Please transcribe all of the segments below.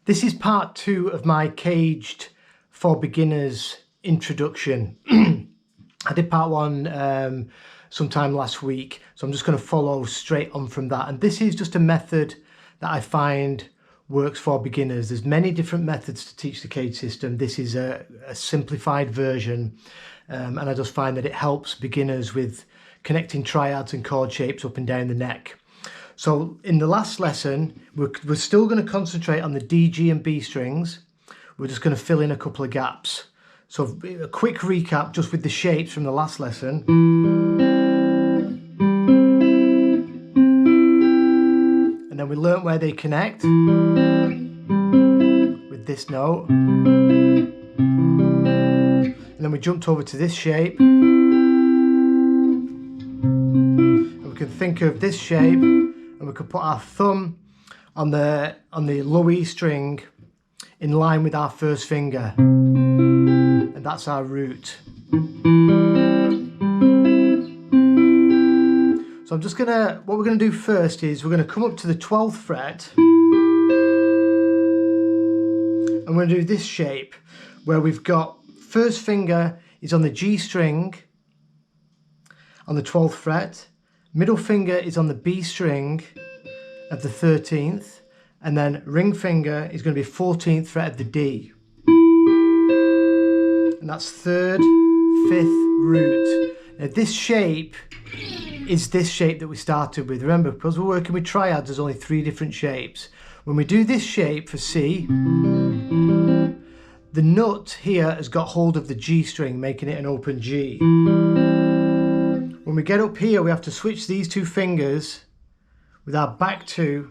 This is part 2 of my CAGED for Beginners introduction. I did part 1 sometime last week, so I'm just going to follow straight on from that. And this is just a method that I find works for beginners. There's many different methods to teach the CAGED system. This is a simplified version, and I just find that it helps beginners with connecting triads and chord shapes up and down the neck. So in the last lesson, we're still going to concentrate on the D, G and B strings. We're just going to fill in a couple of gaps. So a quick recap just with the shapes from the last lesson. And then we learnt where they connect with this note. And then we jumped over to this shape. And we can think of this shape, and we could put our thumb on the low E string in line with our first finger, and that's our root. So what we're gonna do first is we're gonna come up to the 12th fret, and we're gonna do this shape where we've got first finger is on the G string on the 12th fret, middle finger is on the B string of the 13th, and then ring finger is going to be 14th fret of the D. And that's 3rd, 5th root. Now this shape is this shape that we started with. Remember, because we're working with triads, there's only 3 different shapes. When we do this shape for C, the nut here has got hold of the G string, making it an open G. When we get up here, we have to switch these 2 fingers with our back 2,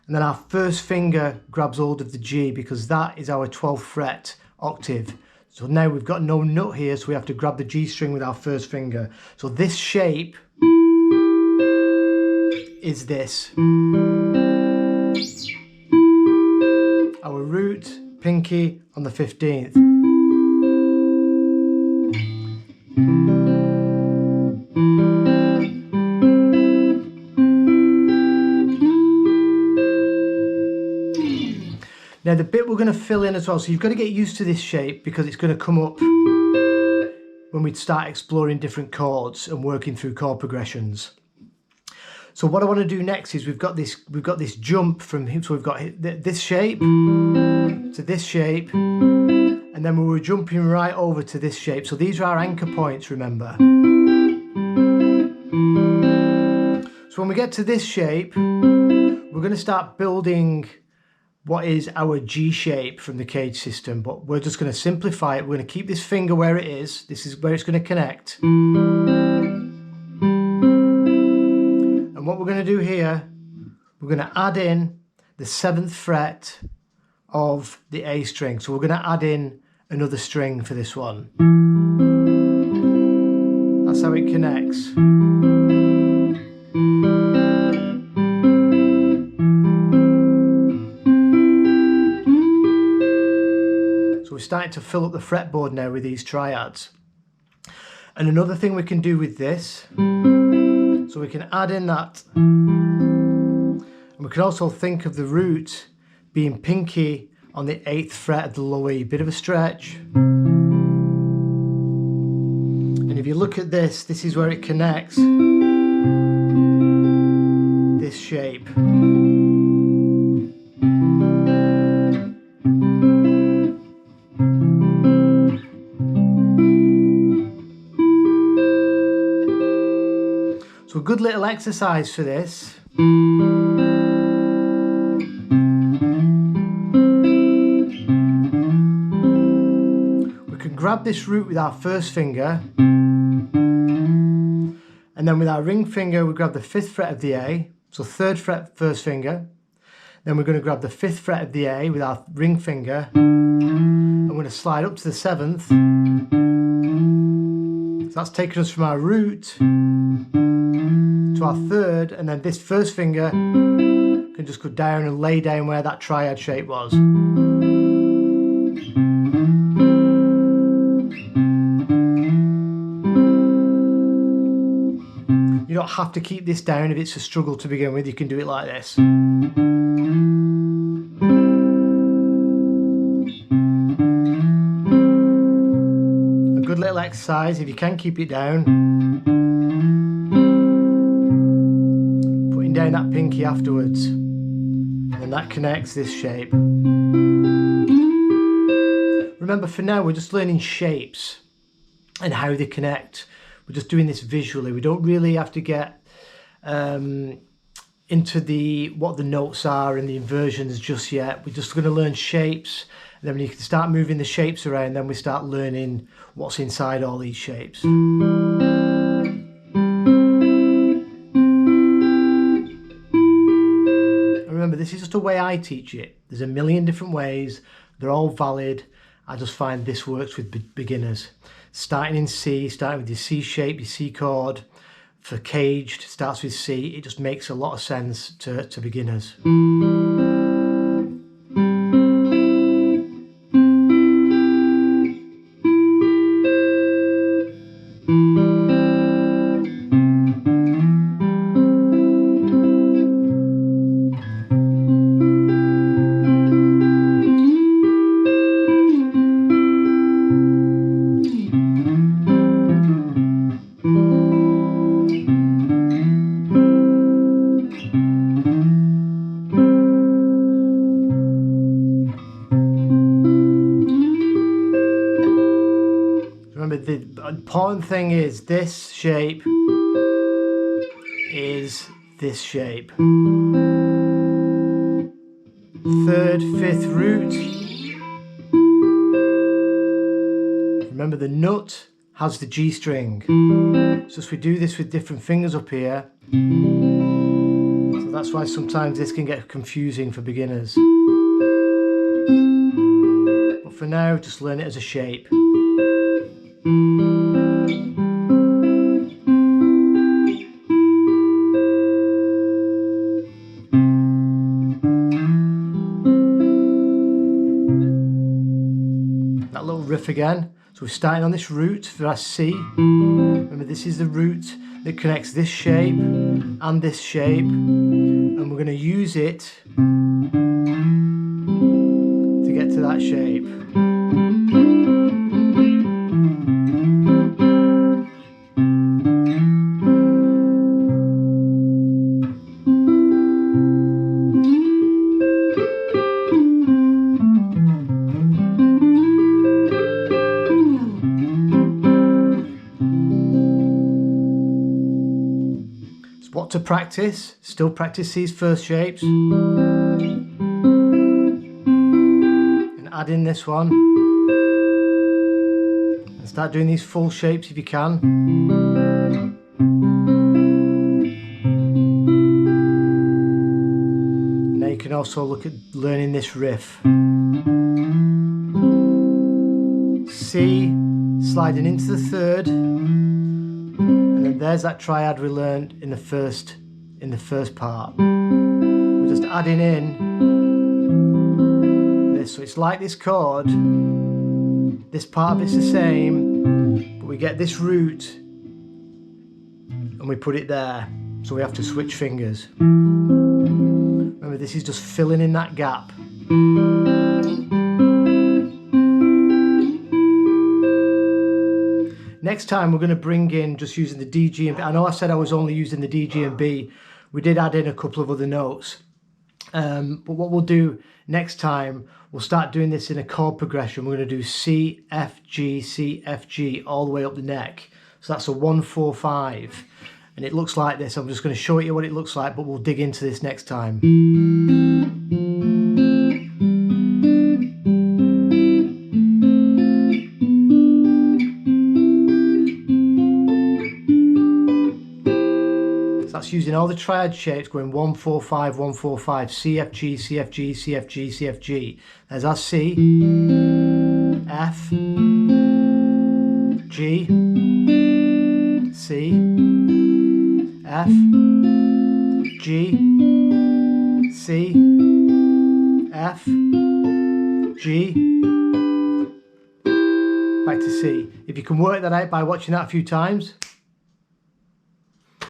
and then our first finger grabs hold of the G, because that is our 12th fret octave. So now we've got no nut here, so we have to grab the G string with our first finger. So this shape is this. Our root, pinky on the 15th. Now the bit we're going to fill in as well, so you've got to get used to this shape because it's going to come up when we start exploring different chords and working through chord progressions. So what I want to do next is we've got this jump from here, so we've got this shape to this shape, and then we were jumping right over to this shape. So these are our anchor points, remember. So when we get to this shape, we're going to start building what is our G shape from the CAGED system, but we're just going to simplify it. We're going to keep this finger where it is. This is where it's going to connect. And what we're going to do here, we're going to add in the 7th fret of the A string. So we're going to add in another string for this one. That's how it connects. We're starting to fill up the fretboard now with these triads. And another thing we can do with this, so we can add in that, and we can also think of the root being pinky on the 8th fret of the low E, bit of a stretch. And if you look at this, this is where it connects, this shape. So a good little exercise for this. We can grab this root with our first finger, and then with our ring finger we grab the 5th fret of the A, so 3rd fret first finger. Then we're going to grab the 5th fret of the A with our ring finger. I'm going to slide up to the 7th. So that's taking us from our root to our 3rd, and then this first finger can just go down and lay down where that triad shape was. You don't have to keep this down if it's a struggle to begin with, you can do it like this. little exercise, if you can keep it down. Putting down that pinky afterwards. And that connects this shape. Remember, for now we're just learning shapes and how they connect. We're just doing this visually. We don't really have to get into what the notes are and the inversions just yet. We're just going to learn shapes, and then when you can start moving the shapes around, then we start learning what's inside all these shapes. Remember, this is just a way I teach it. There's a million different ways. They're all valid. I just find this works with beginners. Starting in C, starting with your C shape, your C chord. For CAGED, starts with C. It just makes a lot of sense to beginners. Remember, the important thing is this shape is this shape. 3rd, 5th root. Remember, the nut has the G string. So if we do this with different fingers up here, so that's why sometimes this can get confusing for beginners. But for now, just learn it as a shape. That little riff again. So we're starting on this root for our C. Remember, this is the root that connects this shape and this shape, and we're going to use it to get to that shape. What to practice? Still practice these first shapes and add in this one and start doing these full shapes if you can. And now you can also look at learning this riff. C, sliding into the 3rd. And there's that triad we learned in the first part. We're just adding in this, so it's like this chord. This part of it's the same, but we get this root and we put it there, so we have to switch fingers. Remember, this is just filling in that gap. Next time we're going to bring in just using the D, G and B. I know I said I was only using the D, G and B. We did add in a couple of other notes. But what we'll do next time, we'll start doing this in a chord progression. We're going to do C, F, G, C, F, G all the way up the neck. So that's a 1, 4, 5. And it looks like this. I'm just going to show you what it looks like, but we'll dig into this next time. That's using all the triad shapes, going 1, 4, 5, 1, 4, 5, C, F, G, C, F, G, C, F, G, C, F, G. There's our C, F, G, C, F, G, C, F, G, back to C. If you can work that out by watching that a few times,